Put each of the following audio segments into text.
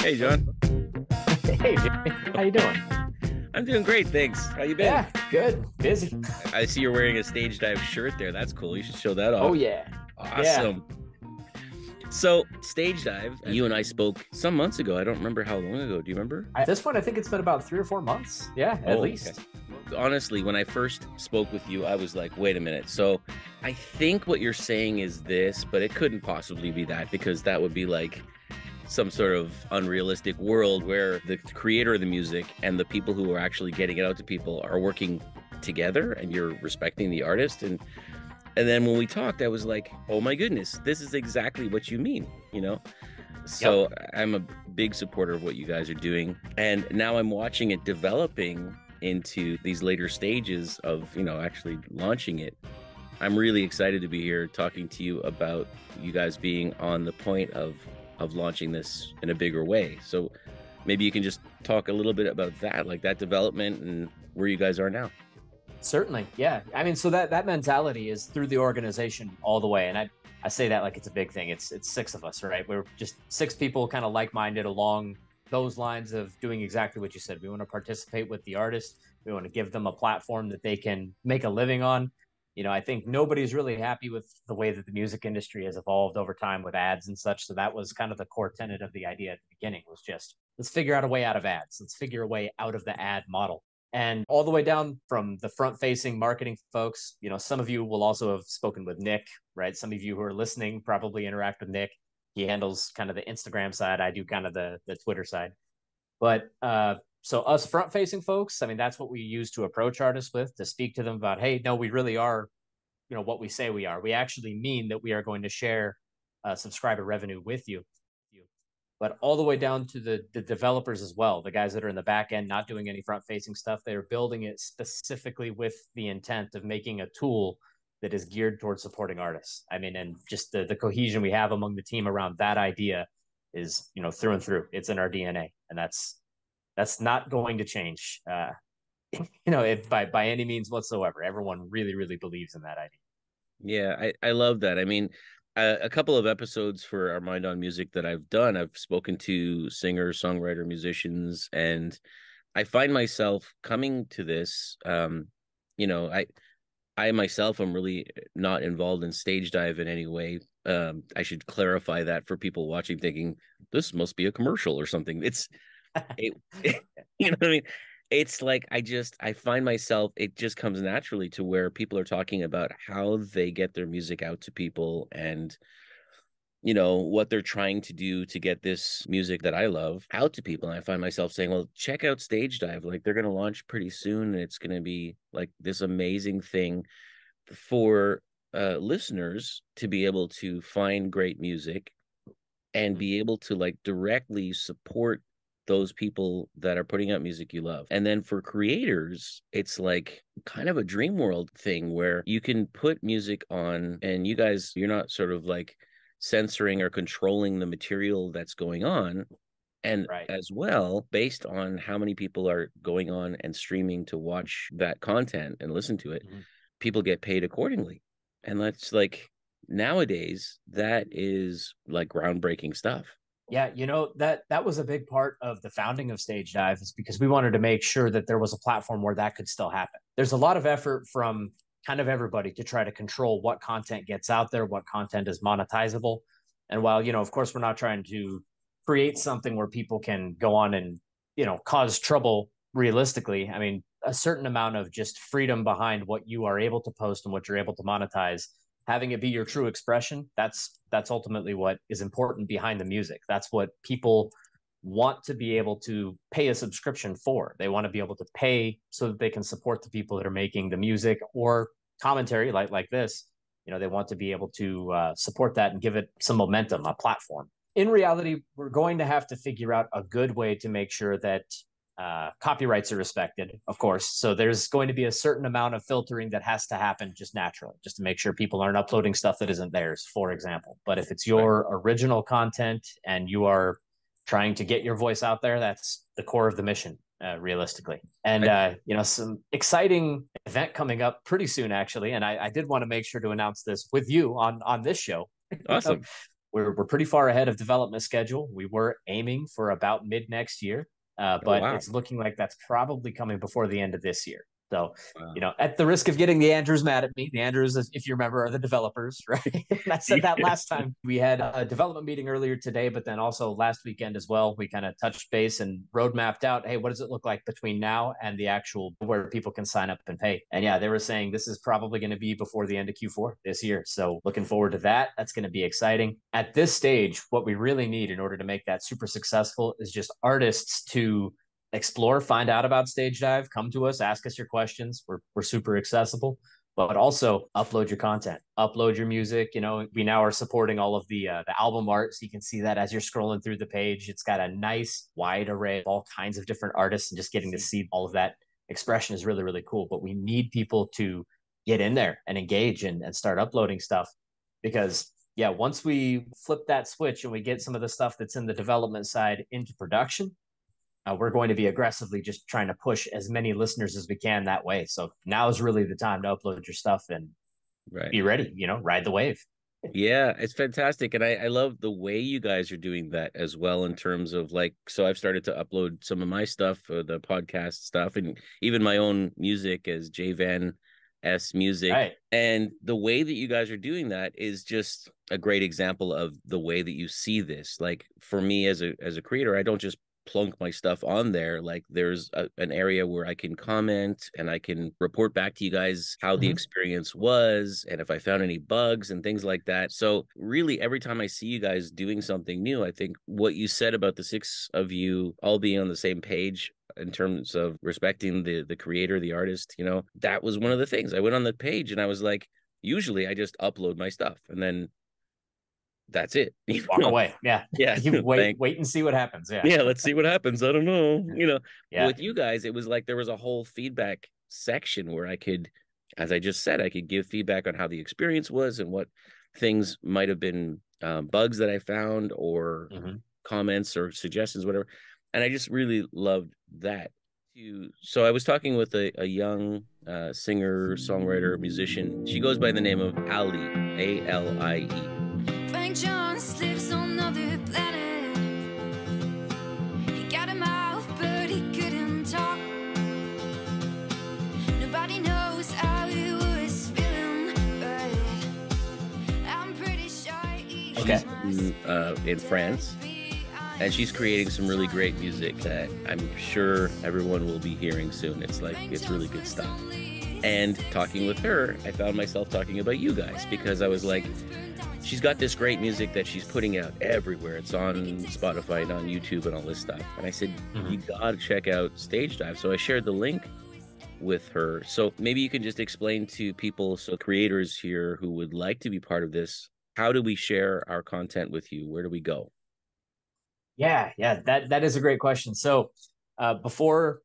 Hey, John. Hey, Jimmy. How you doing? I'm doing great, thanks. How you been? Yeah, good. Busy. I see you're wearing a Stagedive shirt there. That's cool. You should show that off. Oh, yeah. Awesome. So, Stagedive, you and I spoke some months ago. I don't remember how long ago. Do you remember? At this point, I think it's been about 3 or 4 months. Yeah, at least. Okay. Honestly, when I first spoke with you, I was like, wait a minute. So, I think what you're saying is this, but it couldn't possibly be that, because that would be like some sort of unrealistic world where the creator of the music and the people who are actually getting it out to people are working together and you're respecting the artist. And then when we talked, I was like, oh my goodness, this is exactly what you mean, you know? So yep. I'm a big supporter of what you guys are doing. And now I'm watching it developing into these later stages of, you know, actually launching it. I'm really excited to be here talking to you about you guys being on the point of launching this in a bigger way. So maybe you can just talk a little bit about that, like that development and where you guys are now. Certainly. Yeah. I mean, so that mentality is through the organization all the way. And I say that like it's a big thing. It's 6 of us, right? We're just 6 people kind of like-minded along those lines of doing exactly what you said. We want to participate with the artist. We want to give them a platform that they can make a living on. You know, I think nobody's really happy with the way that the music industry has evolved over time with ads and such. So that was kind of the core tenet of the idea at the beginning, was just, let's figure out a way out of ads. Let's figure a way out of the ad model. And all the way down from the front-facing marketing folks, you know, some of you will also have spoken with Nick, right? Some of you who are listening probably interact with Nick. He handles kind of the Instagram side. I do kind of the Twitter side. But so us front-facing folks, I mean, that's what we use to approach artists with, to speak to them about, hey, no, we really are, you know, what we say we are. We actually mean that we are going to share subscriber revenue with you. But all the way down to the developers as well, the guys that are in the back end, not doing any front-facing stuff. They're building it specifically with the intent of making a tool that is geared towards supporting artists. I mean, and just the cohesion we have among the team around that idea is, you know, through and through. It's in our DNA, and that's not going to change, you know, by any means whatsoever. Everyone really, really believes in that idea. Yeah, I love that. I mean, a couple of episodes for Our Mind on Music that I've done, I've spoken to singers, songwriter, musicians, and I find myself coming to this. You know, I myself am really not involved in Stagedive in any way. I should clarify that for people watching, thinking this must be a commercial or something. You know what I mean? It's like I find myself, it just comes naturally to where people are talking about how they get their music out to people and, you know, what they're trying to do to get this music that I love out to people. And I find myself saying, well, check out Stagedive. Like, they're going to launch pretty soon, and it's going to be like this amazing thing for listeners to be able to find great music and be able to like directly support those people that are putting out music you love. And then for creators, it's like kind of a dream world thing where you can put music on, and you guys, you're not sort of like censoring or controlling the material that's going on. And Right. as well, based on how many people are going on and streaming to watch that content and listen to it, people get paid accordingly. And that's like, nowadays, that is like groundbreaking stuff. Yeah, you know, that was a big part of the founding of Stagedive, is because we wanted to make sure that there was a platform where that could still happen. There's a lot of effort from kind of everybody to try to control what content gets out there, what content is monetizable. And while, you know, of course, we're not trying to create something where people can go on and, you know, cause trouble realistically. I mean, a certain amount of just freedom behind what you are able to post and what you're able to monetize, having it be your true expression, that's ultimately what is important behind the music. That's what people want to be able to pay a subscription for. They want to be able to pay so that they can support the people that are making the music or commentary like this. You know, they want to be able to support that and give it some momentum, a platform. In reality, we're going to have to figure out a good way to make sure that copyrights are respected, of course. So there's going to be a certain amount of filtering that has to happen just naturally, just to make sure people aren't uploading stuff that isn't theirs, for example. But if it's your original content and you are trying to get your voice out there, that's the core of the mission, realistically. And, you know, some exciting event coming up pretty soon, actually. And I did want to make sure to announce this with you on this show. Awesome. we're pretty far ahead of development schedule. We were aiming for about mid next year, Oh, but wow. it's looking like that's probably coming before the end of this year. So, Wow. at the risk of getting the Andrews mad at me, the Andrews, if you remember, are the developers, right? And I said that last time. We had a development meeting earlier today, but then also last weekend as well. We kind of touched base and road mapped out, hey, what does it look like between now and the actual where people can sign up and pay? And yeah, they were saying this is probably going to be before the end of Q4 this year. So looking forward to that. That's going to be exciting. At this stage, what we really need in order to make that super successful is just artists to explore, find out about Stagedive, come to us, ask us your questions. We're super accessible, but also upload your content, upload your music. We now are supporting all of the album art, so you can see that as you're scrolling through the page. It's got a nice wide array of all kinds of different artists, and just getting to see all of that expression is really, really cool. But we need people to get in there and engage and start uploading stuff, because yeah, once we flip that switch and we get some of the stuff that's in the development side into production, we're going to be aggressively just trying to push as many listeners as we can that way. So now is really the time to upload your stuff and Right. be ready, ride the wave. Yeah, it's fantastic. And I love the way you guys are doing that as well, in terms of like, so I've started to upload some of my stuff, the podcast stuff, and even my own music as J Van S Music. Right. And the way that you guys are doing that is just a great example of the way that you see this. Like for me as a creator, I don't just plunk my stuff on there. Like there's an area where I can comment and I can report back to you guys how the experience was and if I found any bugs and things like that. So really every time I see you guys doing something new, I think what you said about the six of you all being on the same page in terms of respecting the creator, the artist, that was one of the things. I went on the page and I was like, usually I just upload my stuff and then that's it. Walk away. Yeah. Yeah. You wait and see what happens. Yeah. Yeah, let's see what happens. I don't know. Yeah. With you guys, it was like there was a whole feedback section where I could, as I just said, I could give feedback on how the experience was and what things might have been bugs that I found or comments or suggestions, whatever. And I just really loved that. So I was talking with a young singer, songwriter, musician. She goes by the name of Ali, ALIE. Frank Jones lives on another planet. He got a mouth, but he couldn't talk. Nobody knows how he was feeling, but I'm pretty sure she's in France, and she's creating some really great music that I'm sure everyone will be hearing soon. It's really good stuff. And talking with her, I found myself talking about you guys because I was like, she's got this great music that she's putting out everywhere. It's on Spotify and on YouTube and all this stuff. And I said, you got to check out Stagedive. So I shared the link with her. So maybe you can just explain to people, so creators here who would like to be part of this, how do we share our content with you? Where do we go? Yeah, that is a great question. So before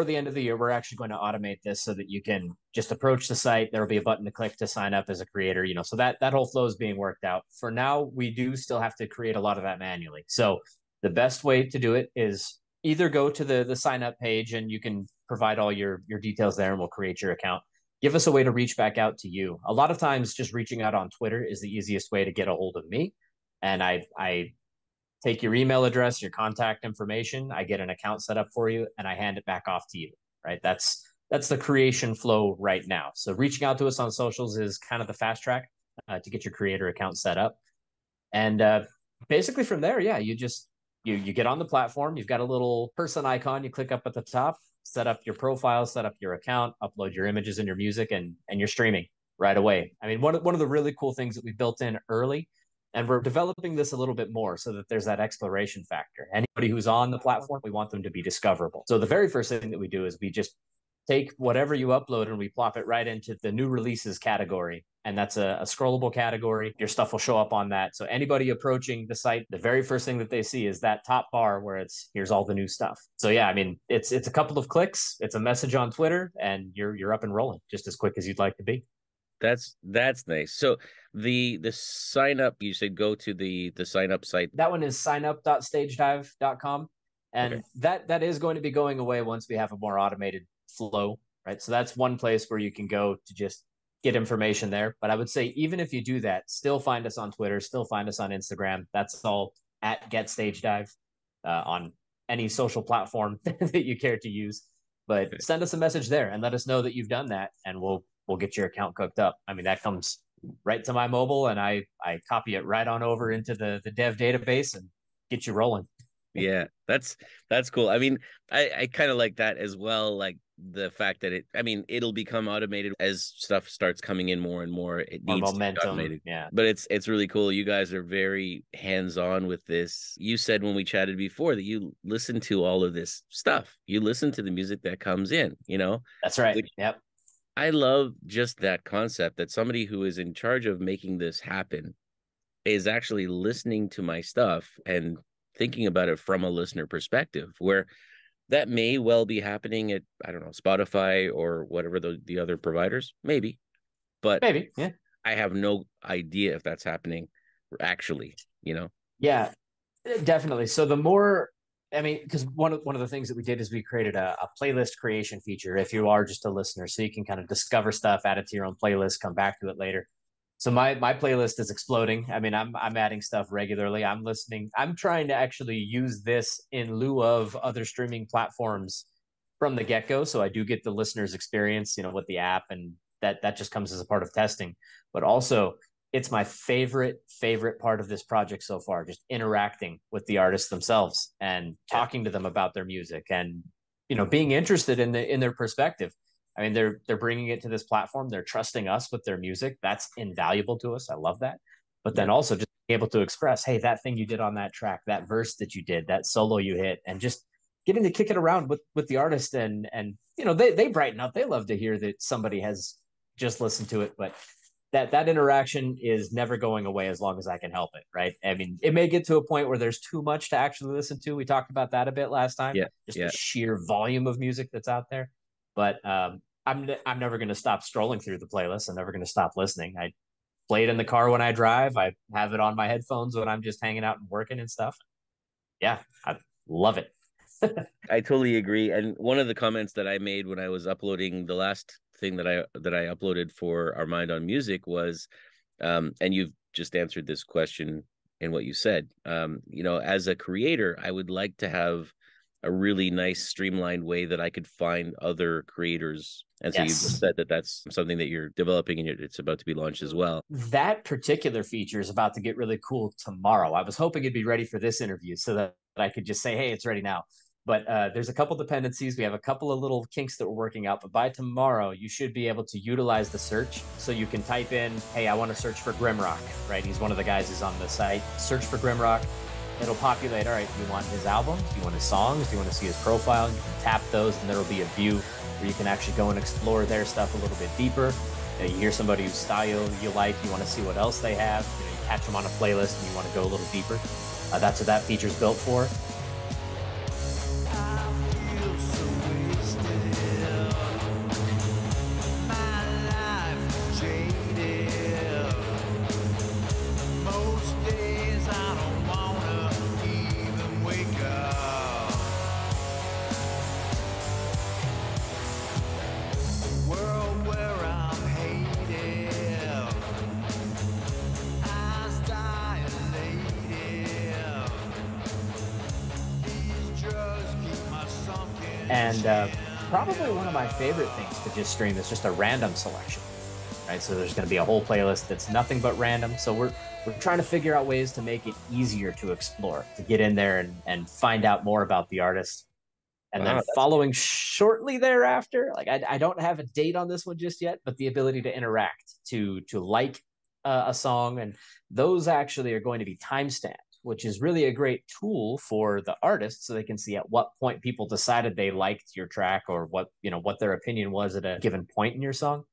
the end of the year, we're actually going to automate this so that you can just approach the site. There will be a button to click to sign up as a creator, so that whole flow is being worked out. For now, we do still have to create a lot of that manually. So the best way to do it is either go to the sign up page and you can provide all your details there and we'll create your account. Give us a way to reach back out to you. A lot of times just reaching out on Twitter is the easiest way to get a hold of me. And I take your email address, your contact information, I get an account set up for you, and I hand it back off to you, right? That's the creation flow right now. So reaching out to us on socials is kind of the fast track to get your creator account set up. And basically from there, yeah, you just, you get on the platform, you've got a little person icon, you click up at the top, set up your profile, set up your account, upload your images and your music, and you're streaming right away. I mean, one of the really cool things that we built in early, and we're developing this a little bit more so that there's that exploration factor. Anybody who's on the platform, we want them to be discoverable. So the very first thing that we do is we just take whatever you upload and we plop it right into the new releases category. And that's a scrollable category. Your stuff will show up on that. So anybody approaching the site, the very first thing that they see is that top bar where it's, here's all the new stuff. So yeah, I mean, it's a couple of clicks, it's a message on Twitter, and you're up and rolling just as quick as you'd like to be. That's nice. So the sign up, you said go to the sign up site. That one is signup.stagedive.com. And Okay. that is going to be going away once we have a more automated flow, right? So that's one place where you can go to just get information there. But I would say, even if you do that, still find us on Twitter, still find us on Instagram. That's all at Get Stagedive on any social platform that you care to use. But send us a message there and let us know that you've done that, and we'll get your account cooked up. I mean, that comes right to my mobile, and I copy it right on over into the dev database and get you rolling. Yeah, that's cool. I mean, I kind of like that as well. Like the fact that it'll become automated as stuff starts coming in more and more. It More needs to be momentum. automated. Yeah. But it's really cool. You guys are very hands-on with this. You said when we chatted before that you listen to all of this stuff. You listen to the music that comes in, That's right. Which Yep. I love just that concept that somebody who is in charge of making this happen is actually listening to my stuff and thinking about it from a listener perspective, where that may well be happening at, I don't know, Spotify or whatever the other providers, maybe, but Maybe. Yeah. I have no idea if that's happening actually, Yeah, definitely. So the more, I mean, because one of the things that we did is we created a playlist creation feature if you are just a listener, so you can kind of discover stuff, add it to your own playlist, come back to it later. So my playlist is exploding. I mean, I'm adding stuff regularly. I'm listening. I'm trying to actually use this in lieu of other streaming platforms from the get-go. So I do get the listener's experience, with the app, and that just comes as a part of testing. But also, it's my favorite part of this project so far, just interacting with the artists themselves and talking to them about their music, and being interested in their perspective. I mean, they're bringing it to this platform. They're trusting us with their music. That's invaluable to us. I love that. But then also just being able to express, hey, that thing you did on that track, that verse that you did, that solo you hit, and just getting to kick it around with the artist, and they brighten up. They love to hear that somebody has just listened to it. But that interaction is never going away as long as I can help it, right? I mean, it may get to a point where there's too much to actually listen to. We talked about that a bit last time. Just the sheer volume of music that's out there. But I'm never going to stop scrolling through the playlist. I'm never going to stop listening. I play it in the car when I drive. I have it on my headphones when I'm just hanging out and working and stuff. Yeah, I love it. I totally agree. And one of the comments that I made when I was uploading the last thing that I uploaded for Our Mind on Music was, and you've just answered this question in what you said. As a creator, I would like to have a really nice streamlined way that I could find other creators. And so you just said that that's something that you're developing and it's about to be launched as well. That particular feature is about to get really cool tomorrow. I was hoping it'd be ready for this interview so that I could just say, hey, it's ready now. But there's a couple dependencies. We have a couple of little kinks that we're working out. But by tomorrow, you should be able to utilize the search. So you can type in, hey, I want to search for Grimrock, right? He's one of the guys who's on the site. Search for Grimrock. It'll populate, all right, do you want his albums? Do you want his songs? Do you want to see his profile? You can tap those, and there'll be a view where you can actually go and explore their stuff a little bit deeper. You hear somebody whose style you like, you want to see what else they have. You catch them on a playlist, and you want to go a little deeper. That's what that feature's built for. And probably one of my favorite things to just stream is just a random selection, right? So there's going to be a whole playlist that's nothing but random. So we're trying to figure out ways to make it easier to explore, to get in there and find out more about the artist. And then following shortly thereafter, like I don't have a date on this one just yet, but the ability to interact, to like a song, and those actually are going to be timestamped, which is really a great tool for the artist, so they can see at what point people decided they liked your track, or what their opinion was at a given point in your song.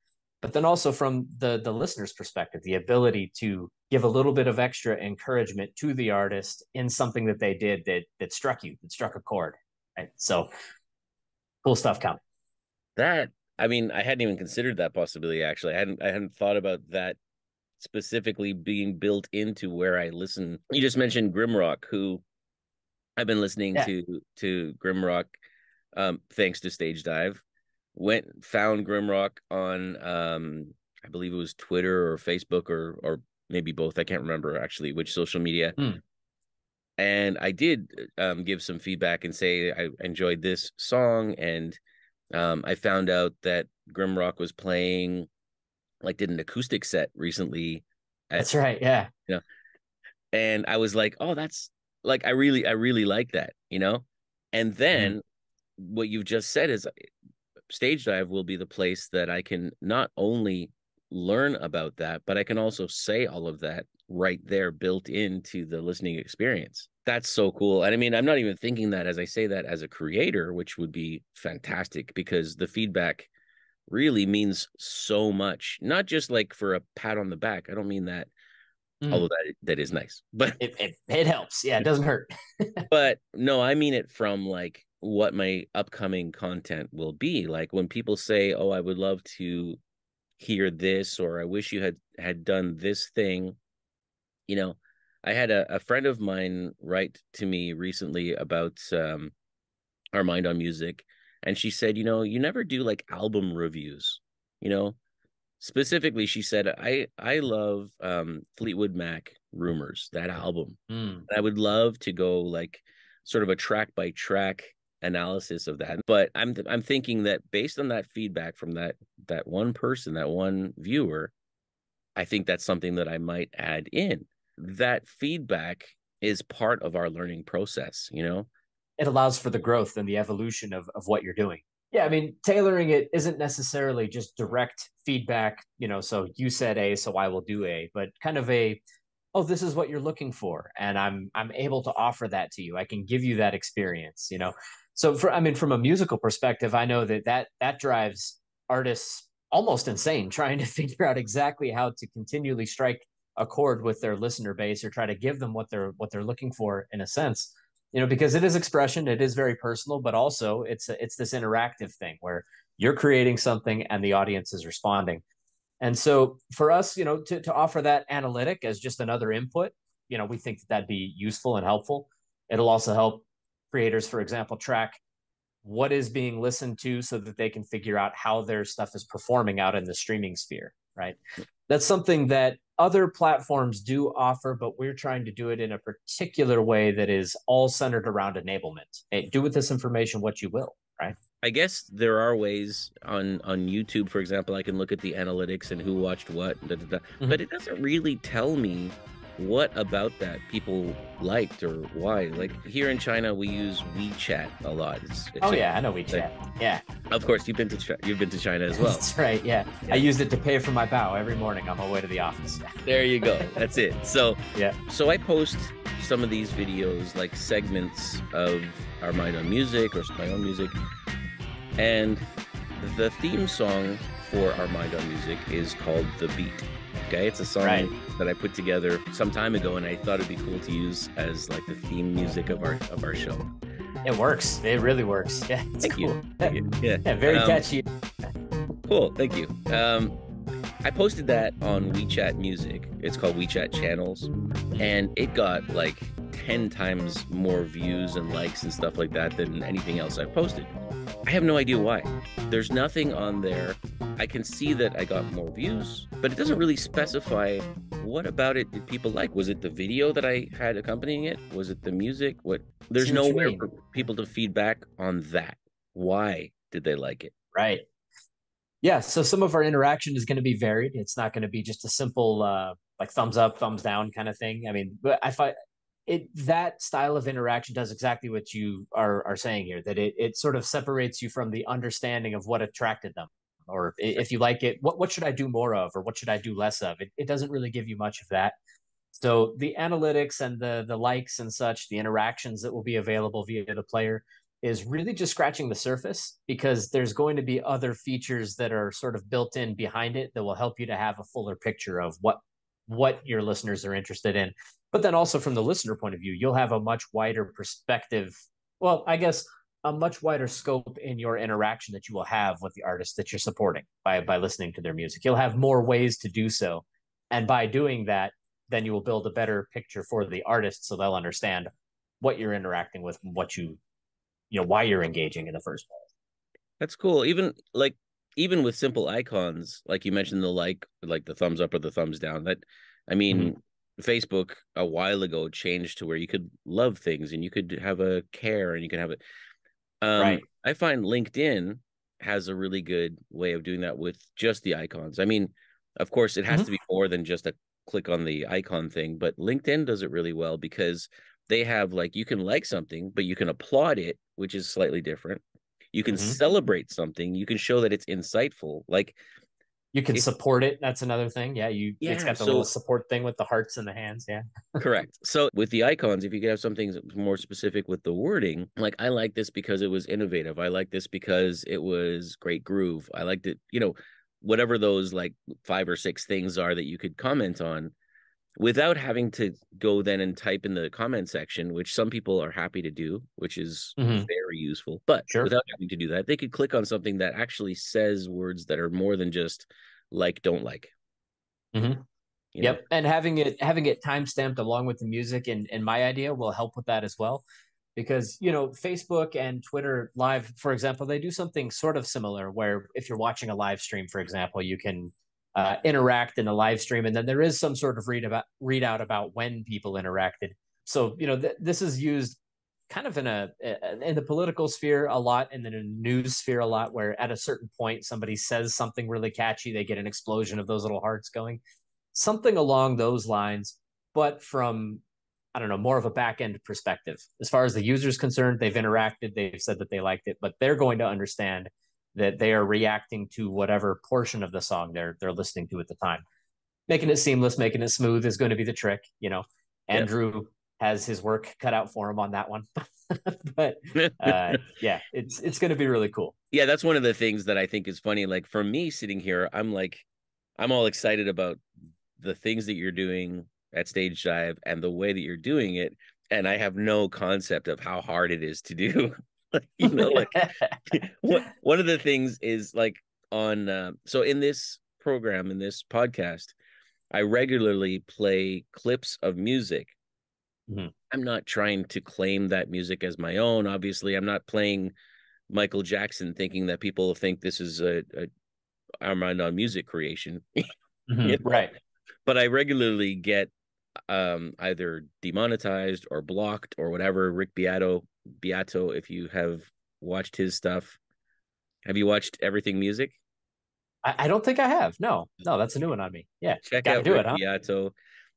But then also from the listener's perspective, the ability to give a little bit of extra encouragement to the artist in something that they did that struck you, that struck a chord. Right? So cool stuff coming. I hadn't even considered that possibility. Actually, I hadn't thought about that specifically being built into where I listen. You just mentioned Grimrock, who I've been listening to Grimrock thanks to Stagedive. Found Grimrock on I believe it was Twitter or Facebook or maybe both. I can't remember actually which social media. And I did give some feedback and say I enjoyed this song, and I found out that Grimrock was playing, like, did an acoustic set recently. That's right. Yeah. You know, and I was like, oh, that's like I really like that, you know. And then what you've just said is Stagedive will be the place that I can not only learn about that, but I can also say all of that right there built into the listening experience. That's so cool. And I mean, I'm not even thinking that as I say that as a creator, which would be fantastic, because the feedback really means so much, not just like for a pat on the back. I don't mean that, although that is nice, but it helps. Yeah, it doesn't hurt. but no, I mean it from like what my upcoming content will be. Like when people say, oh, I would love to hear this, or I wish you had done this thing, you know. I had a friend of mine write to me recently about our Mind on Music, and she said, you know, you never do like album reviews, you know. Specifically, she said, I love Fleetwood Mac Rumours, that album. I would love to go like sort of a track by track analysis of that. But I'm thinking that based on that feedback from that one person, that one viewer, I think that's something that I might add in. That feedback is part of our learning process, you know? It allows for the growth and the evolution of what you're doing. Yeah, I mean, tailoring it isn't necessarily just direct feedback, you know, so you said A, so I will do A, but kind of a, oh, this is what you're looking for, and I'm able to offer that to you. I can give you that experience, you know. So I mean, from a musical perspective, I know that drives artists almost insane, trying to figure out exactly how to continually strike a chord with their listener base, or try to give them what they're looking for, in a sense, you know, because it is expression, it is very personal, but also it's this interactive thing where you're creating something and the audience is responding. And so for us, you know, to offer that analytic as just another input, you know, we think that that'd be useful and helpful. It'll also help creators, for example, track what is being listened to so that they can figure out how their stuff is performing out in the streaming sphere, right? That's something that other platforms do offer, but we're trying to do it in a particular way that is all centered around enablement. Hey, do with this information what you will, right? I guess there are ways on YouTube, for example, I can look at the analytics and who watched what, but it doesn't really tell me what about that people liked or why. Like here in China, we use WeChat a lot. Yeah, I know WeChat. Yeah, of course you've been to China as well. That's right. Yeah, I used it to pay for my bao every morning on my way to the office. There you go. That's it. So yeah, so I post some of these videos, like segments of our Mind on Music or my own music, and the theme song for our Mind on Music is called The Beat. Okay, it's a song that I put together some time ago, and I thought it'd be cool to use as like the theme music of our show. It works. It really works. Yeah, Thank you. Yeah, very catchy. Cool. Thank you. I posted that on WeChat Music. It's called WeChat Channels, and it got like 10 times more views and likes and stuff like that than anything else I've posted. I have no idea why. There's nothing on there. I can see that I got more views, but it doesn't really specify what about it did people like. Was it the video that I had accompanying it? Was it the music? What? There's nowhere for people to feedback on that. Why did they like it? Right. Yeah, so some of our interaction is going to be varied. It's not going to be just a simple like thumbs up, thumbs down kind of thing. I mean, but I find that style of interaction does exactly what you are saying here, that it sort of separates you from the understanding of what attracted them, or if you like it, what should I do more of, or what should I do less of. It doesn't really give you much of that. So the analytics and the likes and such, the interactions that will be available via the player, is really just scratching the surface, because there's going to be other features that are sort of built in behind it that will help you to have a fuller picture of what your listeners are interested in. But then also from the listener point of view, you'll have a much wider perspective. Well, I guess a much wider scope in your interaction that you will have with the artist that you're supporting by listening to their music. You'll have more ways to do so. And by doing that, then you will build a better picture for the artist, so they'll understand what you're interacting with, and what you know, why you're engaging in the first place. That's cool. Even even with simple icons, like you mentioned, like the thumbs up or the thumbs down, that, I mean, Facebook a while ago changed to where you could love things and you could have a care and you can have it. Right. I find LinkedIn has a really good way of doing that with just the icons. I mean, of course, it has to be more than just a click on the icon thing, but LinkedIn does it really well because they have, like, you can like something, but you can applaud it, which is slightly different. You can celebrate something. You can show that it's insightful. Like, you can support it. That's another thing. Yeah, it's got the little support thing with the hearts and the hands. Yeah. Correct. So with the icons, if you could have something more specific with the wording, like, I like this because it was innovative. I like this because it was great groove. I liked it, whatever those like 5 or 6 things are that you could comment on without having to go then and type in the comment section, which some people are happy to do, which is very useful. But without having to do that, they could click on something that actually says words that are more than just like, don't like. Yep. And having it time stamped along with the music and my idea will help with that as well. Because, Facebook and Twitter Live, for example, they do something sort of similar where if you're watching a live stream, for example, you can interact in a live stream, and then there is some sort of readout about when people interacted. So, this is used kind of in the political sphere a lot, and then in the news sphere a lot, where at a certain point somebody says something really catchy, they get an explosion of those little hearts going. Something along those lines, but from, I don't know, more of a back end perspective. As far as the user is concerned, they've interacted, they've said that they liked it, but they're going to understand that they are reacting to whatever portion of the song they're listening to at the time. Making it seamless, making it smooth is going to be the trick. Andrew has his work cut out for him on that one. But yeah, it's going to be really cool. Yeah, that's one of the things that I think is funny. Like, for me sitting here, I'm all excited about the things that you're doing at Stagedive and the way that you're doing it, and I have no concept of how hard it is to do. One of the things is, like, on so in this program, in this podcast, I regularly play clips of music. I'm not trying to claim that music as my own. Obviously, I'm not playing Michael Jackson thinking that people think this is a Armand on music creation. Right. But I regularly get either demonetized or blocked or whatever. Rick Beato, if you have watched his stuff. Have you watched Everything Music? I don't think I have. No, that's a new one on me. Yeah, check out Rick Beato.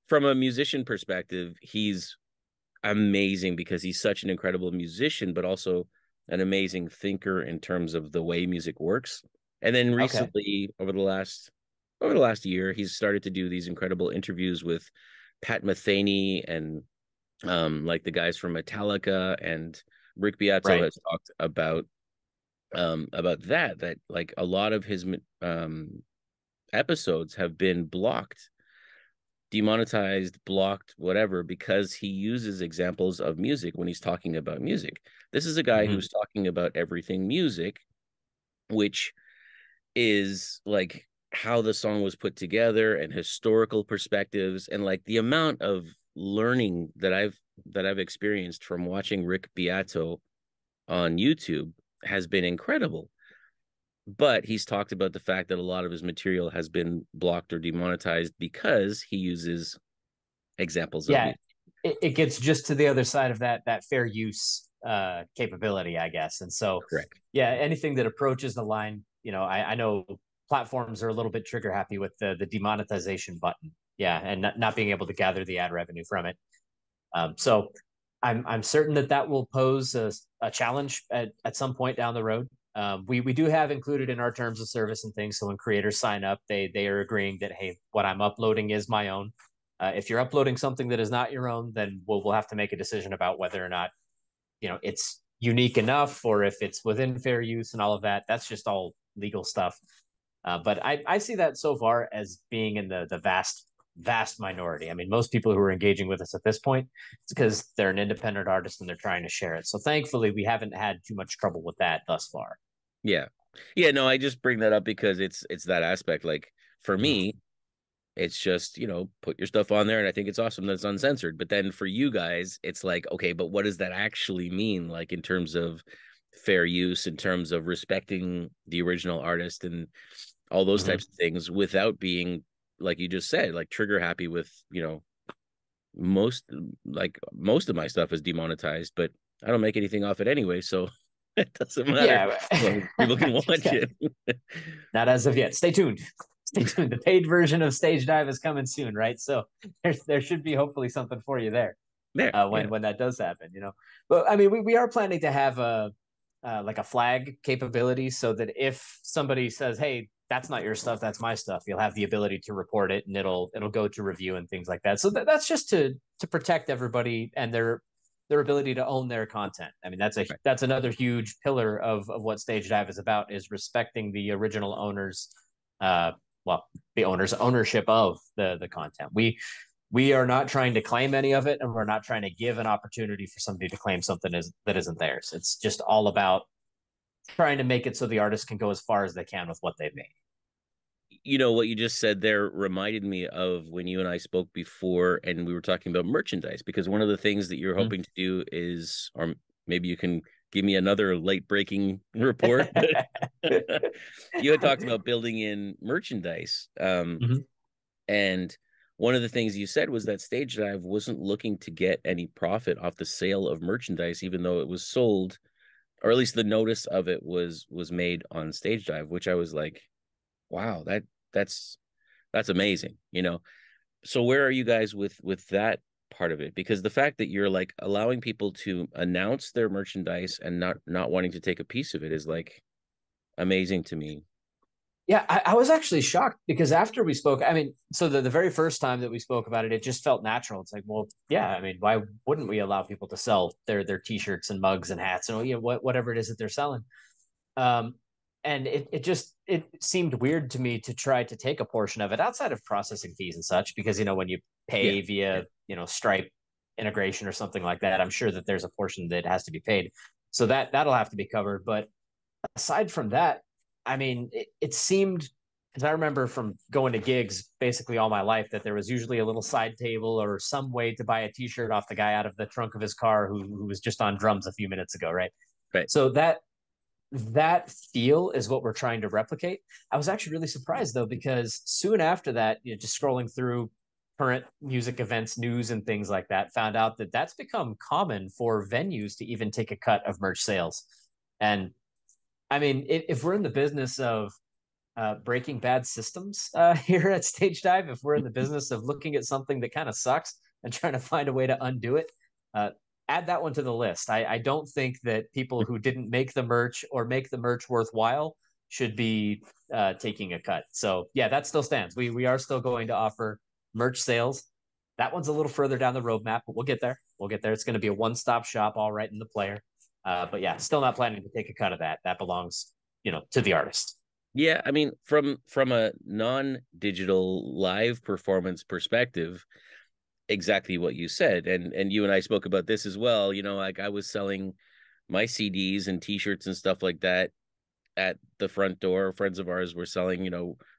From a musician perspective, he's amazing because he's such an incredible musician, but also an amazing thinker in terms of the way music works. And then recently, over the last year, he's started to do these incredible interviews with Pat Metheny and like the guys from Metallica, and Rick Beato has talked about that like a lot of his episodes have been blocked, demonetized, blocked, whatever, because he uses examples of music when he's talking about music. This is a guy who's talking about everything music, which is like how the song was put together and historical perspectives, and like the amount of learning that I've experienced from watching Rick Beato on YouTube has been incredible. But he's talked about the fact that a lot of his material has been blocked or demonetized because he uses examples of it. It gets just to the other side of that fair use capability, I guess. And so, anything that approaches the line, I know platforms are a little bit trigger happy with the demonetization button. Yeah, and not being able to gather the ad revenue from it. So I'm certain that will pose a challenge at some point down the road. We do have included in our terms of service and things. So when creators sign up, they are agreeing that, hey, what I'm uploading is my own. If you're uploading something that is not your own, then we'll have to make a decision about whether or not, it's unique enough, or if it's within fair use and all of that. That's just all legal stuff. But I see that so far as being in the vast minority. I mean, most people who are engaging with us at this point, it's because they're an independent artist and they're trying to share it. So thankfully, we haven't had too much trouble with that thus far. Yeah. No, I just bring that up because it's that aspect. Like, for me, it's just, put your stuff on there, and I think it's awesome that it's uncensored. But then for you guys, it's like, okay, but what does that actually mean? Like, in terms of fair use in terms of respecting the original artist and all those types of things without being, like you just said, like trigger happy with, most of my stuff is demonetized, but I don't make anything off it anyway, so it doesn't matter. Yeah. As long as people can watch Yeah. it. Not as of yet. Stay tuned. Stay tuned. The paid version of Stagedive is coming soon, right? So there should be hopefully something for you there There, when that does happen, But I mean, we are planning to have a like a flag capability so that if somebody says, "Hey, that's not your stuff, that's my stuff," you'll have the ability to report it, and it'll go to review and things like that. So that's just to protect everybody and their ability to own their content. I mean, that's another huge pillar of what Stagedive is about, is respecting the original owners, the owner's ownership of the content. We are not trying to claim any of it, and we're not trying to give an opportunity for somebody to claim something that isn't theirs. It's just all about trying to make it so the artist can go as far as they can with what they've made. What you just said there reminded me of when you and I spoke before, and we were talking about merchandise, because one of the things that you're hoping to do is, or maybe you can give me another late breaking report. You had talked about building in merchandise. And one of the things you said was that Stagedive wasn't looking to get any profit off the sale of merchandise, even though it was sold, or at least the notice of it was made on Stagedive, which I was like, wow, that's amazing. So where are you guys with that part of it? Because the fact that you're like allowing people to announce their merchandise and not wanting to take a piece of it is like amazing to me. Yeah, I was actually shocked because after we spoke, I mean, so the very first time that we spoke about it, it just felt natural. It's like, well, yeah, I mean, why wouldn't we allow people to sell their t-shirts and mugs and hats and whatever it is that they're selling? And it seemed weird to me to try to take a portion of it outside of processing fees and such, because when you pay via Stripe integration or something like that, I'm sure that there's a portion that has to be paid, so that'll have to be covered. But aside from that, I mean, it seemed, because I remember from going to gigs basically all my life, that there was usually a little side table or some way to buy a t-shirt off the guy out of the trunk of his car who was just on drums a few minutes ago, right? So that feel is what we're trying to replicate. I was actually really surprised though, because soon after that, just scrolling through current music events news and things like that, found out that that's become common for venues to even take a cut of merch sales. And I mean, if we're in the business of breaking bad systems here at Stagedive, if we're in the business of looking at something that kind of sucks and trying to find a way to undo it, add that one to the list. I don't think that people who didn't make the merch or make the merch worthwhile should be taking a cut. So yeah, that still stands. We are still going to offer merch sales. That one's a little further down the roadmap, but we'll get there. It's going to be a one-stop shop, all right in the player. But yeah, still not planning to take a cut of that. That belongs, to the artist. Yeah, I mean, from a non-digital live performance perspective, exactly what you said, and you and I spoke about this as well. Like I was selling my CDs and T-shirts and stuff like that at the front door. Friends of ours were selling.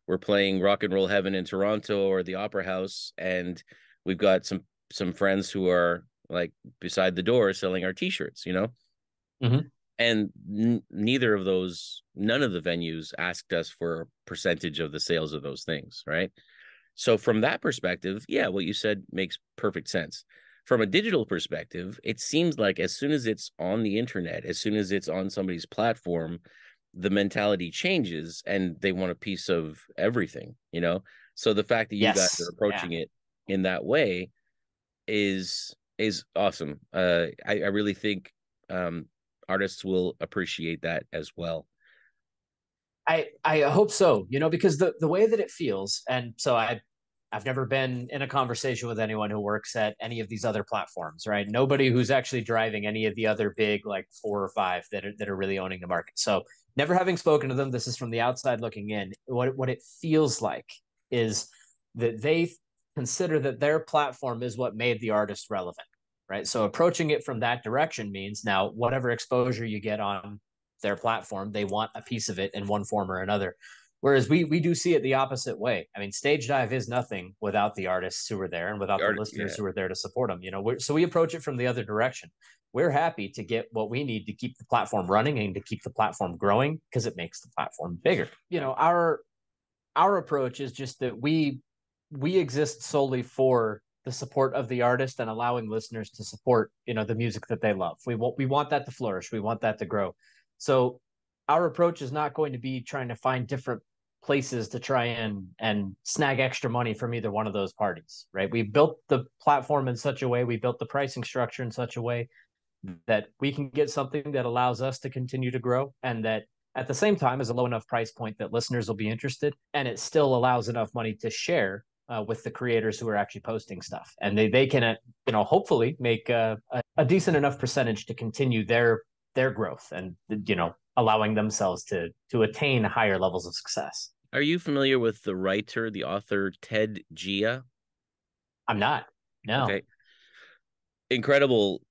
We're playing Rock and Roll Heaven in Toronto or the Opera House, and we've got some friends who are like beside the door selling our T-shirts. And none of the venues asked us for a percentage of the sales of those things, right? So from that perspective, yeah, what you said makes perfect sense. From a digital perspective, it seems like as soon as it's on the internet, as soon as it's on somebody's platform, the mentality changes and they want a piece of everything, So the fact that you guys are approaching it in that way is awesome. I really think artists will appreciate that as well. I hope so, because the way that it feels, and so I've never been in a conversation with anyone who works at any of these other platforms, right? Nobody who's actually driving any of the other big, like 4 or 5 that are really owning the market. So never having spoken to them, this is from the outside looking in. What it feels like is that they consider that their platform is what made the artist relevant, right? So approaching it from that direction means now whatever exposure you get on their platform, they want a piece of it in one form or another, Whereas we do see it the opposite way. I mean, Stagedive is nothing without the artists who are there and without the listeners who are there to support them. You know, so we approach it from the other direction. We're happy to get what we need to keep the platform running and to keep the platform growing because it makes the platform bigger. You know, our approach is just that we exist solely for the support of the artist and allowing listeners to support, you know, the music that they love. We want that to flourish. We want that to grow. So our approach is not going to be trying to find different places to try and snag extra money from either one of those parties, right? We built the platform in such a way, we built the pricing structure in such a way that we can get something that allows us to continue to grow, and that at the same time is a low enough price point that listeners will be interested, and it still allows enough money to share with the creators who are actually posting stuff, and they can you know, hopefully make a decent enough percentage to continue their growth and, you know, allowing themselves to attain higher levels of success. Are you familiar with the author Ted Gioia? I'm not. No. Okay. Incredible.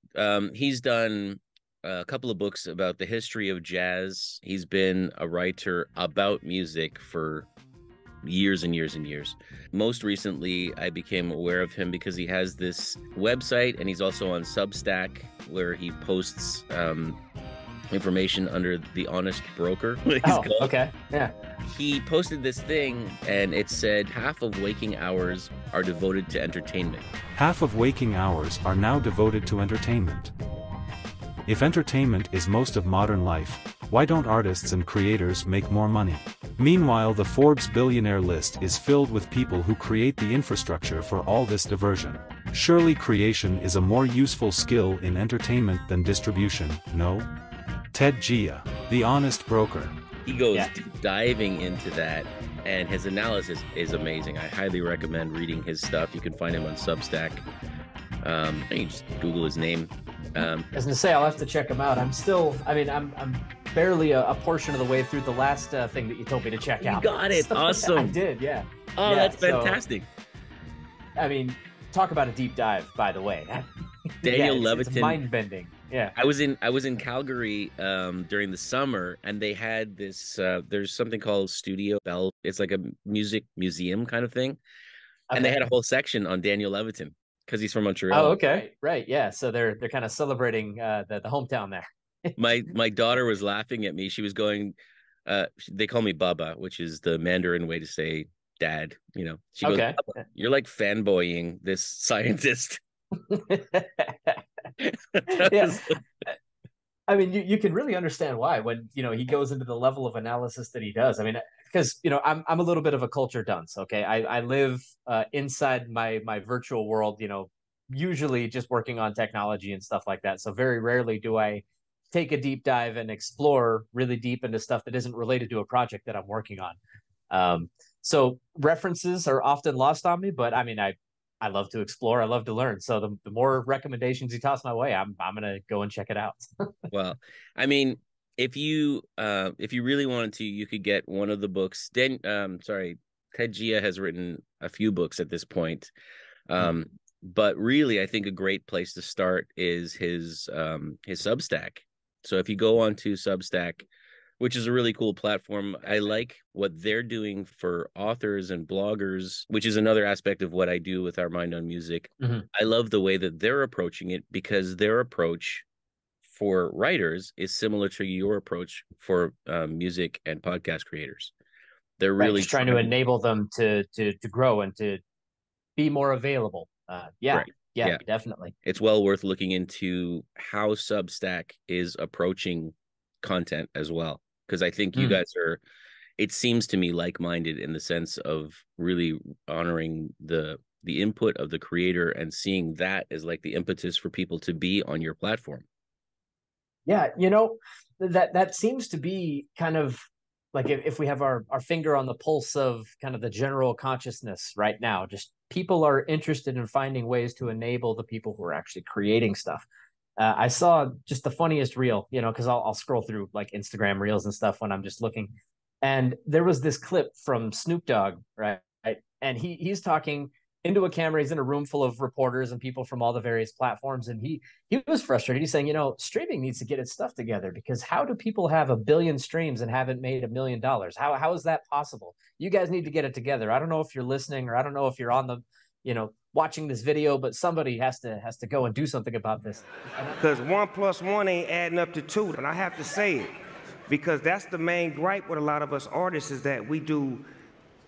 He's done a couple of books about the history of jazz. He's been a writer about music for years and years and years. Most recently, I became aware of him because he has this website, and he's also on Substack, where he posts information under The Honest Broker. Okay. Yeah. He posted this thing, and it said half of waking hours are devoted to entertainment. Half of waking hours are now devoted to entertainment. If entertainment is most of modern life, why don't artists and creators make more money? Meanwhile, the Forbes billionaire list is filled with people who create the infrastructure for all this diversion. Surely creation is a more useful skill in entertainment than distribution, no? Ted Gioia, The Honest Broker. He goes deep diving into that, and his analysis is amazing. I highly recommend reading his stuff. You can find him on Substack. You can just Google his name. I was gonna say, I'll have to check him out. I'm barely a portion of the way through the last thing that you told me to check out. You got it. So, awesome. I did, yeah. Oh, yeah, that's fantastic. So, I mean, talk about a deep dive, by the way. Daniel Levitin. It's mind-bending. Yeah. I was in Calgary during the summer, and they had this there's something called Studio Bell. It's like a music museum kind of thing. Okay. And they had a whole section on Daniel Levitin because he's from Montreal. Oh, okay. Right. Yeah. So they're kind of celebrating the hometown there. My daughter was laughing at me. She was going, they call me Baba, which is the Mandarin way to say dad. You know, she goes, "You're like fanboying this scientist." Yeah. I mean, you can really understand why when, you know, he goes into the level of analysis that he does. I mean, because, you know, I'm a little bit of a culture dunce. Okay. I live inside my virtual world, you know, usually just working on technology and stuff like that. So very rarely do I take a deep dive and explore really deep into stuff that isn't related to a project that I'm working on. So references are often lost on me, but I mean, I love to explore. I love to learn. So the more recommendations you toss my way, I'm gonna go and check it out. Well, I mean, if you really wanted to, you could get one of the books. Ted Gioia has written a few books at this point. But really, I think a great place to start is his Substack. So if you go onto Substack, which is a really cool platform, I like what they're doing for authors and bloggers, which is another aspect of what I do with Our Mind on Music. Mm-hmm. I love the way that they're approaching it, because their approach for writers is similar to your approach for music and podcast creators. They're really trying to enable them to grow and to be more available. Yeah, definitely. It's well worth looking into how Substack is approaching content as well, because I think you guys are, it seems to me, like-minded in the sense of really honoring the input of the creator and seeing that as like the impetus for people to be on your platform. Yeah, you know, that seems to be kind of like, if we have our finger on the pulse of kind of the general consciousness right now, just people are interested in finding ways to enable the people who are actually creating stuff. I saw just the funniest reel, you know, because I'll scroll through like Instagram reels and stuff when I'm just looking. And there was this clip from Snoop Dogg, right? And he's talking, into a camera. He's in a room full of reporters and people from all the various platforms. And he was frustrated. He's saying, streaming needs to get its stuff together, because how do people have 1 billion streams and haven't made $1 million? How is that possible? You guys need to get it together. I don't know if you're listening, or I don't know if you're on the, watching this video, but somebody has to go and do something about this. Because 1 + 1 ain't adding up to 2. And I have to say it, because that's the main gripe with a lot of us artists, is that we do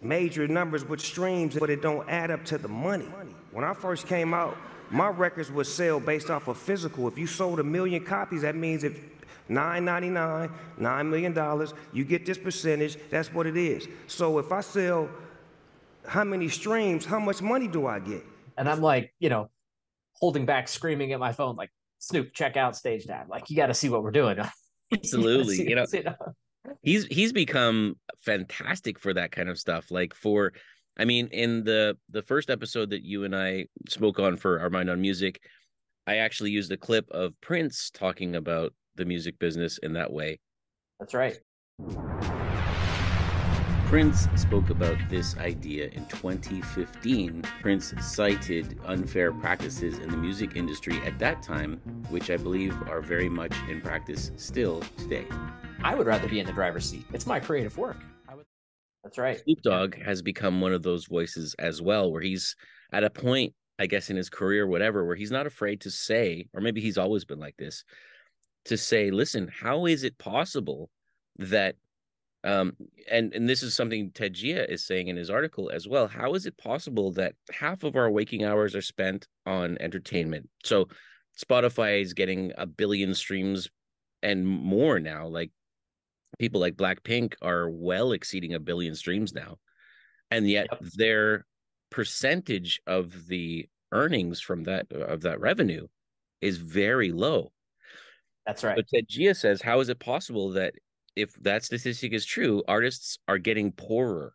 major numbers with streams, but it don't add up to the money. When I first came out, my records would sell based off of physical. If you sold 1 million copies, that means if $9.99, $9 million, you get this percentage, that's what it is. So if I sell how many streams, how much money do I get? And I'm like, holding back, screaming at my phone, like, Snoop, check out Stagedive. Like, you got to see what we're doing. Absolutely. He's become fantastic for that kind of stuff. Like in the first episode that you and I spoke on for Our Mind on Music, I actually used a clip of Prince talking about the music business in that way. That's right. Prince spoke about this idea in 2015. Prince cited unfair practices in the music industry at that time, which I believe are very much in practice still today. I would rather be in the driver's seat. It's my creative work. That's right. Snoop Dogg has become one of those voices as well, where he's at a point, I guess, in his career, whatever, where he's not afraid to say, or maybe he's always been like this, to say, listen, how is it possible that and this is something Ted Gioia is saying in his article as well. How is it possible that half of our waking hours are spent on entertainment? So Spotify is getting 1 billion streams and more now. Like, people like Blackpink are well exceeding 1 billion streams now. And yet their percentage of the earnings from that revenue is very low. That's right. But Ted Gioia says, how is it possible that if that statistic is true, artists are getting poorer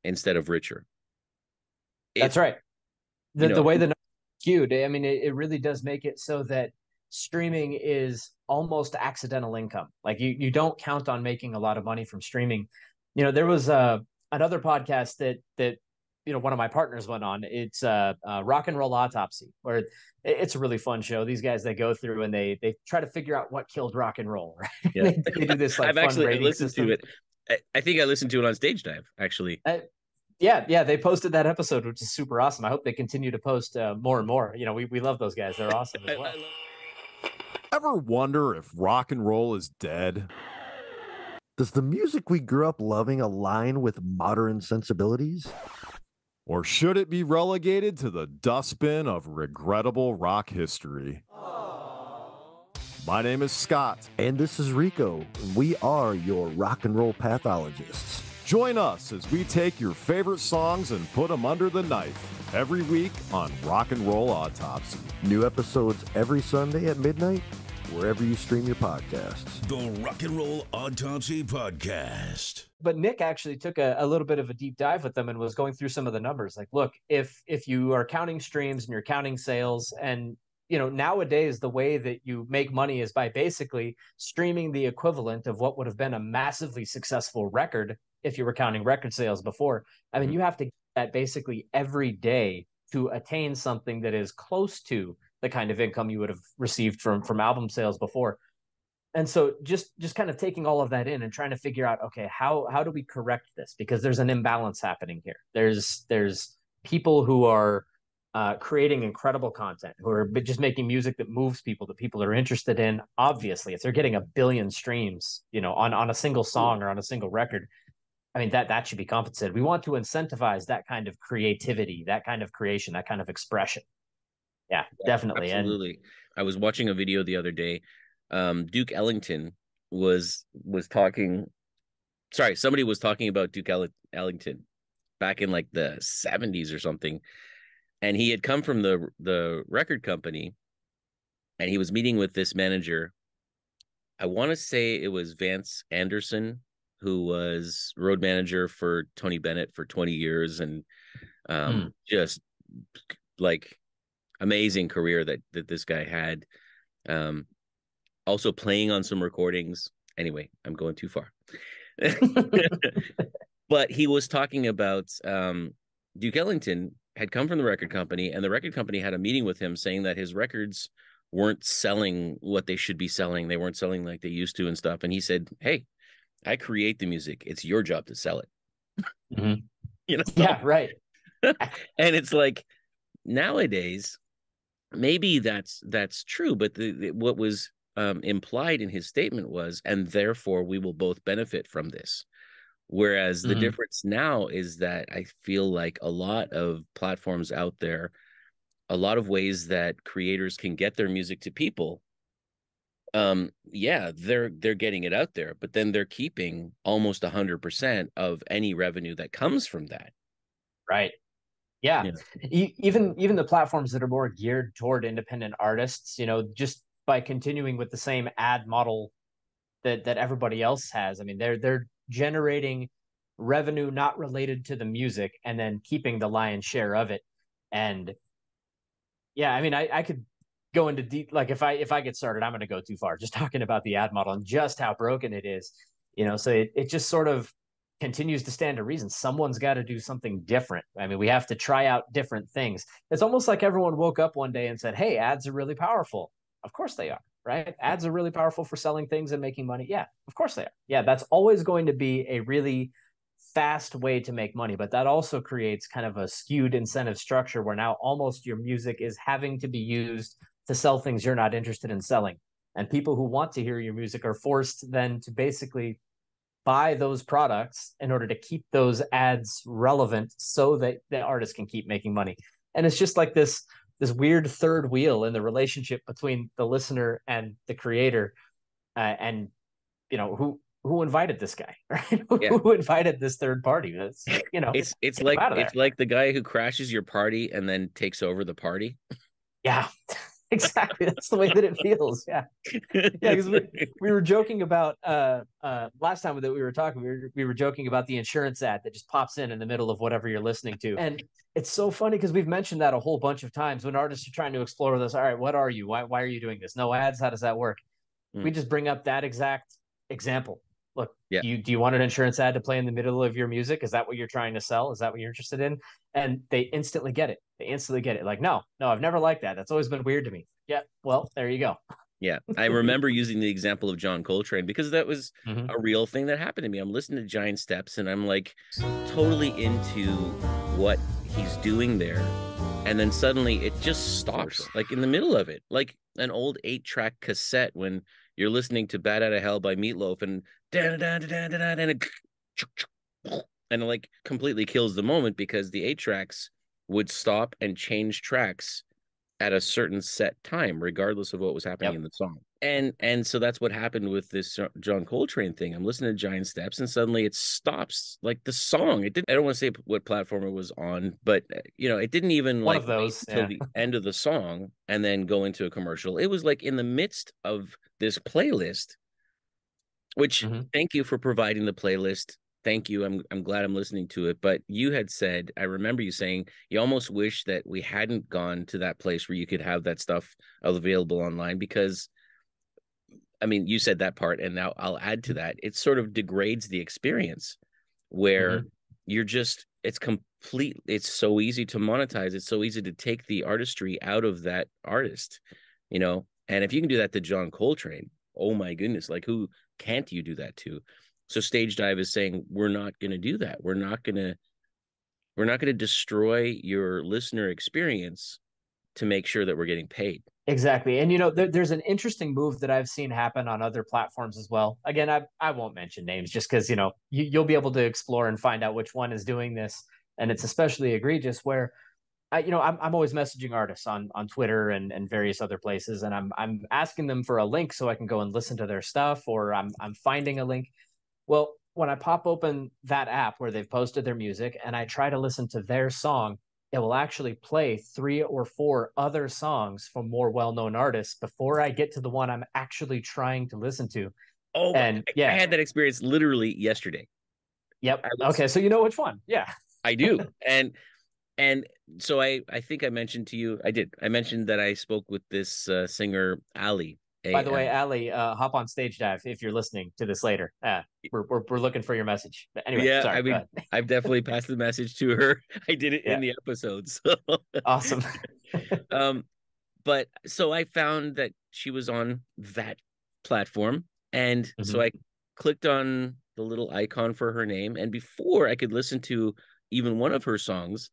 instead of richer? That's right. The way the numbers are skewed, I mean, it really does make it so that streaming is almost accidental income. Like, you don't count on making a lot of money from streaming. There was another podcast that one of my partners went on. It's Rock and Roll Autopsy, where it's a really fun show. These guys, they go through and they try to figure out what killed rock and roll, right? Yeah. they do this, like, I've fun actually rating listened system. to it. I think I listened to it on Stagedive, actually. Yeah, they posted that episode, which is super awesome. I hope they continue to post more and more. We love those guys. They're awesome as well. Ever wonder if rock and roll is dead? Does the music we grew up loving align with modern sensibilities? Or should it be relegated to the dustbin of regrettable rock history? My name is Scott. And this is Rico. We are your rock and roll pathologists. Join us as we take your favorite songs and put them under the knife every week on Rock and Roll Autopsy. New episodes every Sunday at midnight, wherever you stream your podcasts. The Rock and Roll Autopsy Podcast. But Nick actually took a little bit of a deep dive with them and was going through some of the numbers. Like, look, if you are counting streams and you're counting sales, and nowadays the way that you make money is by basically streaming the equivalent of what would have been a massively successful record if you were counting record sales before. I mean, you have to get that basically every day to attain something that is close to the kind of income you would have received from album sales before. And so just kind of taking all of that in and trying to figure out, okay, how do we correct this? Because there's an imbalance happening here. There's people who are creating incredible content, who are just making music that moves people, that people are interested in. Obviously, if they're getting 1 billion streams, on a single song or on a single record, I mean, that should be compensated. We want to incentivize that kind of creativity, that kind of creation, that kind of expression. Yeah, definitely. Absolutely. I was watching a video the other day. Duke Ellington was talking. Sorry, somebody was talking about Duke Ellington back in like the 70s or something. And he had come from the record company, and he was meeting with this manager. I want to say it was Vance Anderson, who was road manager for Tony Bennett for 20 years. And just like amazing career that this guy had. Also playing on some recordings. Anyway, I'm going too far. But he was talking about Duke Ellington had come from the record company, and the record company had a meeting with him saying that his records weren't selling what they should be selling. They weren't selling like they used to and stuff. And he said, "Hey, I create the music. It's your job to sell it." Mhm. You know? Yeah, right. And it's like, nowadays, maybe that's true, but what was implied in his statement was, and therefore we will both benefit from this. Whereas the difference now is that I feel like a lot of platforms out there, a lot of ways that creators can get their music to people, yeah, they're getting it out there, but then they're keeping almost 100% of any revenue that comes from that. Right. Yeah. Even the platforms that are more geared toward independent artists, you know, just by continuing with the same ad model that everybody else has. I mean, they're generating revenue not related to the music and then keeping the lion's share of it. And yeah, I mean, I could go into deep, like if I get started, I'm going to go too far just talking about the ad model and just how broken it is, you know. So it just sort of continues to stand to reason. Someone's got to do something different. I mean, we have to try out different things. It's almost like everyone woke up one day and said, "Hey, ads are really powerful." Of course they are, right? Ads are really powerful for selling things and making money. Yeah, of course they are. Yeah, that's always going to be a really fast way to make money, but that also creates kind of a skewed incentive structure where now almost your music is having to be used to sell things you're not interested in selling. And people who want to hear your music are forced then to basically buy those products in order to keep those ads relevant so that the artist can keep making money. And it's just like this weird third wheel in the relationship between the listener and the creator. And you know, who invited this guy, right? Yeah. Who invited this third party? That's, you know, it's like the guy who crashes your party and then takes over the party. Yeah. Exactly. That's the way that it feels. Yeah. Yeah. Because we were joking about last time that we were talking, we were joking about the insurance ad that just pops in the middle of whatever you're listening to. And it's so funny because we've mentioned that a whole bunch of times when artists are trying to explore this. All right, what are you? Why are you doing this? No ads. How does that work? We just bring up that exact example. Look, yeah. Do you want an insurance ad to play in the middle of your music? Is that what you're trying to sell? Is that what you're interested in? And they instantly get it. They instantly get it. Like, no, I've never liked that. That's always been weird to me. Yeah, well, there you go. Yeah, I remember using the example of John Coltrane because that was a real thing that happened to me. I'm listening to Giant Steps and I'm like totally into what he's doing there. And then suddenly it just stops, like in the middle of it, like an old 8-track cassette when you're listening to Bat Out of Hell by Meatloaf and and it like completely kills the moment because the 8-tracks would stop and change tracks at a certain set time, regardless of what was happening in the song. And so that's what happened with this John Coltrane thing. I'm listening to Giant Steps and suddenly it stops, like the song. It didn't, I don't want to say what platform it was on, but you know, it didn't even One like of those until the end of the song and then go into a commercial. It was like in the midst of this playlist, which thank you for providing the playlist. Thank you. I'm glad I'm listening to it. But you had said, I remember you saying you almost wish that we hadn't gone to that place where you could have that stuff available online because, I mean, you said that part, and now I'll add to that. It sort of degrades the experience where you're just, it's complete. It's so easy to monetize. It's so easy to take the artistry out of that artist, you know? And if you can do that to John Coltrane, oh my goodness, like who can't you do that to? So Stagedive is saying we're not going to do that. We're not going to destroy your listener experience to make sure that we're getting paid. Exactly. And you know, there's an interesting move that I've seen happen on other platforms as well. Again, I won't mention names just because, you know, you'll be able to explore and find out which one is doing this. And it's especially egregious where I'm always messaging artists on Twitter and various other places, and I'm asking them for a link so I can go and listen to their stuff, or I'm finding a link. Well, when I pop open that app where they've posted their music and I try to listen to their song, it will actually play 3 or 4 other songs from more well-known artists before I get to the one I'm actually trying to listen to. Oh, and I had that experience literally yesterday. Yep. Okay, so you know which one. Yeah. I do. And so I think I mentioned to you, I mentioned that I spoke with this singer, Ali, By the way, Ali, hop on Stagedive if you're listening to this later. We're looking for your message. But anyway, Yeah, sorry. I mean, I've definitely passed the message to her. I did it in Yeah. the episodes. Awesome. But so I found that she was on that platform, and so I clicked on the little icon for her name, and before I could listen to even one of her songs,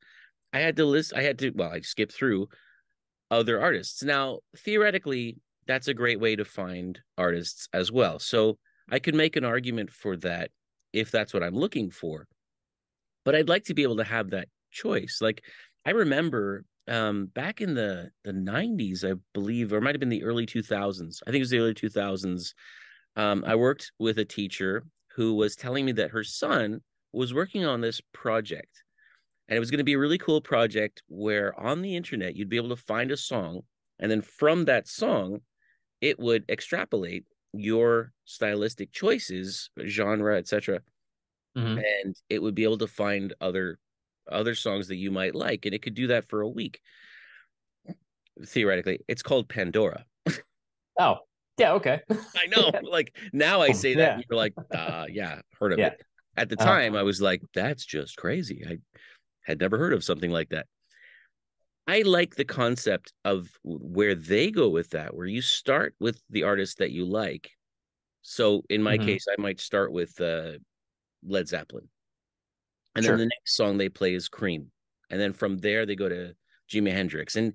I had to well, I skipped through other artists. Now, theoretically, that's a great way to find artists as well. So I could make an argument for that if that's what I'm looking for. But I'd like to be able to have that choice. Like, I remember back in the 90s, I believe, or it might have been the early 2000s. I think it was the early 2000s. I worked with a teacher who was telling me that her son was working on this project. And it was going to be a really cool project where on the internet, you'd be able to find a song. And then from that song, it would extrapolate your stylistic choices, genre, etc. And it would be able to find other songs that you might like. And it could do that for a week. Theoretically, it's called Pandora. Oh, yeah, okay. I know. Like, now I say that, and you're like, yeah, heard of it. At the time, I was like, that's just crazy. I had never heard of something like that. I like the concept of where they go with that, where you start with the artist that you like. So in my case, I might start with Led Zeppelin. And then the next song they play is Cream. And then from there, they go to Jimi Hendrix. And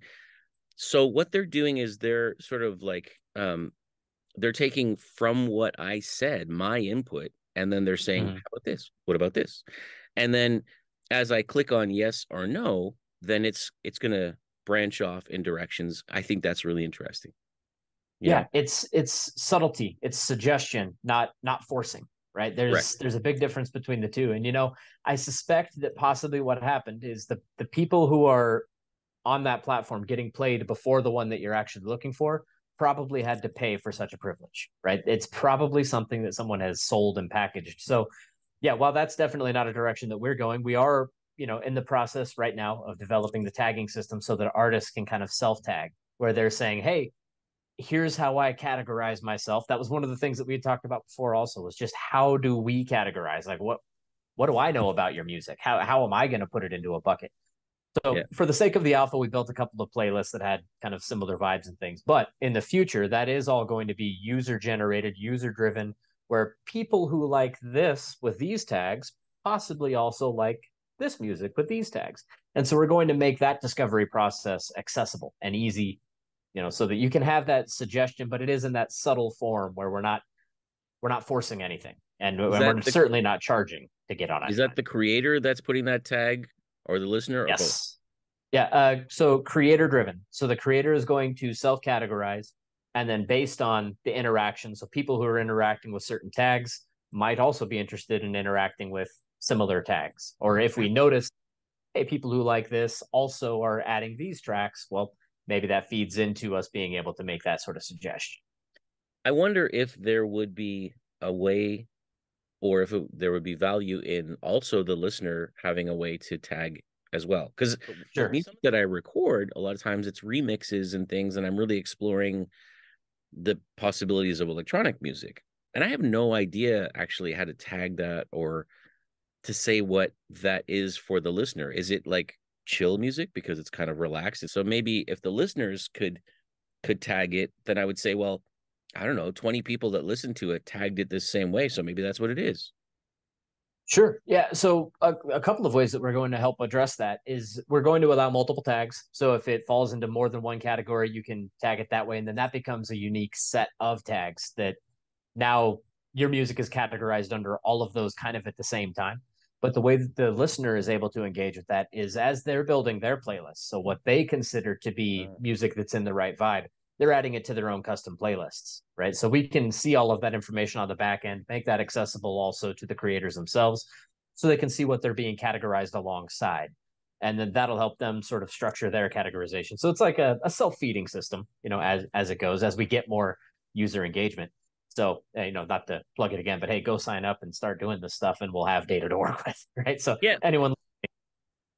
so what they're doing is they're sort of like, they're taking from what I said, my input, and then they're saying, how about this? What about this? And then as I click on yes or no, then it's going to branch off in directions. I think that's really interesting. Yeah, it's subtlety, it's suggestion, not forcing, right? There's a big difference between the two. And I suspect that possibly what happened is the people who are on that platform getting played before the one that you're actually looking for probably had to pay for such a privilege, right? It's probably something that someone has sold and packaged. So yeah, while that's definitely not a direction that we're going, we are, in the process right now of developing the tagging system so that artists can kind of self-tag, where they're saying, hey, here's how I categorize myself. That was one of the things that we had talked about before also, was just how do we categorize? Like, what do I know about your music? How am I going to put it into a bucket? So for the sake of the alpha, we built a couple of playlists that had kind of similar vibes and things. But in the future, that is all going to be user-generated, user-driven, where people who like this with these tags possibly also like this music with these tags. And so we're going to make that discovery process accessible and easy, so that you can have that suggestion, but it is in that subtle form where we're not forcing anything. And we're certainly not charging to get on it. Is that the creator that's putting that tag, or the listener? Yes. Or both? Yeah. So creator driven. So the creator is going to self-categorize, and then based on the interaction. So people who are interacting with certain tags might also be interested in interacting with similar tags. Or if we notice, hey, people who like this also are adding these tracks, well, maybe that feeds into us being able to make that sort of suggestion. I wonder if there would be a way, or if there would be value in also the listener having a way to tag as well. Because that I record, a lot of times it's remixes and things, and I'm really exploring the possibilities of electronic music. And I have no idea actually how to tag that or to say what that is for the listener. Is it like chill music because it's kind of relaxed? And so maybe if the listeners could tag it, then I would say, well, I don't know, 20 people that listened to it tagged it this same way. So maybe that's what it is. Sure. Yeah. So a couple of ways that we're going to help address that is we're going to allow multiple tags. So if it falls into more than one category, you can tag it that way. And then that becomes a unique set of tags that now your music is categorized under all of those kind of at the same time. But the way that the listener is able to engage with that is as they're building their playlist. So what they consider to be music that's in the right vibe, they're adding it to their own custom playlists, right? So we can see all of that information on the back end, make that accessible also to the creators themselves so they can see what they're being categorized alongside. And then that'll help them sort of structure their categorization. So it's like a self-feeding system, as it goes, as we get more user engagement. So, not to plug it again, but hey, go sign up and start doing this stuff and we'll have data to work with, right? So anyone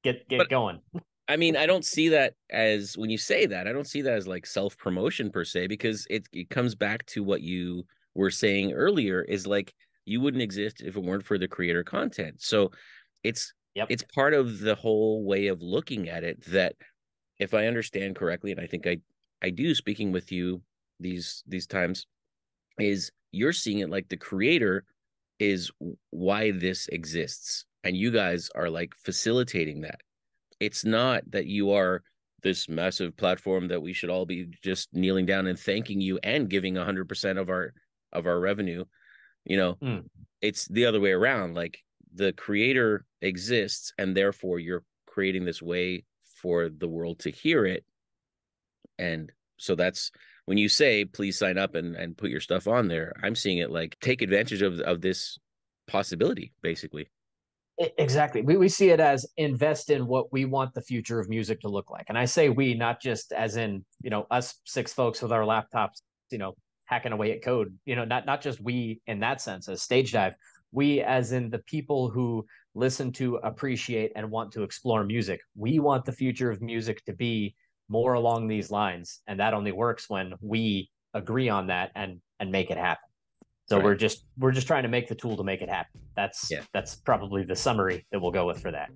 get going. I mean, I don't see that as, when you say that, I don't see that as like self-promotion per se, because it comes back to what you were saying earlier, is like, you wouldn't exist if it weren't for the creator content. So it's part of the whole way of looking at it, that if I understand correctly, and I think I do, speaking with you these times, is you're seeing it like the creator is why this exists, and you guys are like facilitating that. It's not that you are this massive platform that we should all be just kneeling down and thanking you and giving 100% of our revenue. You know, it's the other way around. Like, the creator exists, and therefore you're creating this way for the world to hear it. And so that's when you say, please sign up and put your stuff on there, I'm seeing it like, take advantage of this possibility, basically. Exactly. We see it as invest in what we want the future of music to look like. And I say we, not just as in, you know, us 6 folks with our laptops, you know, hacking away at code, you know, not just we in that sense as Stagedive, we as in the people who listen to, appreciate, and want to explore music. We want the future of music to be more along these lines. And that only works when we agree on that and make it happen. So we're just trying to make the tool to make it happen. That's probably the summary that we'll go with for that.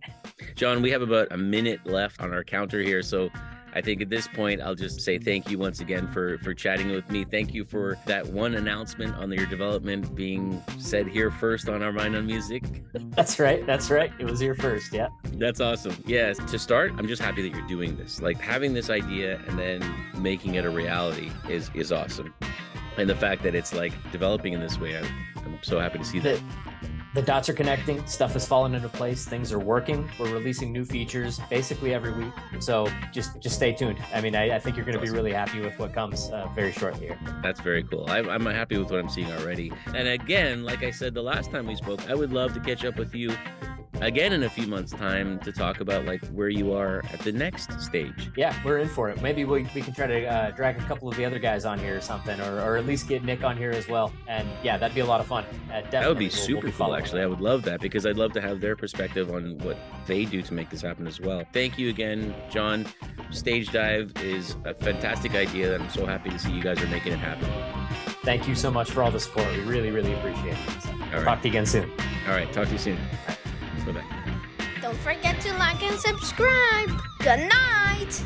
John, we have about a minute left on our counter here. So I think at this point, I'll just say thank you once again for chatting with me. Thank you for that one announcement on your development being said here first on Our Mind on Music. That's right. It was here first. Yeah. That's awesome. Yeah. To start, I'm just happy that you're doing this. Like, having this idea and then making it a reality is awesome. And the fact that it's like developing in this way, I'm so happy to see that. The dots are connecting, stuff is falling into place, things are working. We're releasing new features basically every week. So just stay tuned. I mean, I think you're going to be really happy with what comes very shortly here. That's very cool. I'm happy with what I'm seeing already. And again, like I said the last time we spoke, I would love to catch up with you again in a few months' time to talk about like where you are at the next stage. Yeah, we're in for it. Maybe we can try to drag a couple of the other guys on here or something, or at least get Nick on here as well. And yeah, that'd be a lot of fun. That would be super cool, actually. I would love that, because I'd love to have their perspective on what they do to make this happen as well. Thank you again, John. Stagedive is a fantastic idea that I'm so happy to see you guys are making it happen. Thank you so much for all the support. We really, really appreciate it. All right. Talk to you again soon. All right. Talk to you soon. Bye-bye. Don't forget to like and subscribe. Good night.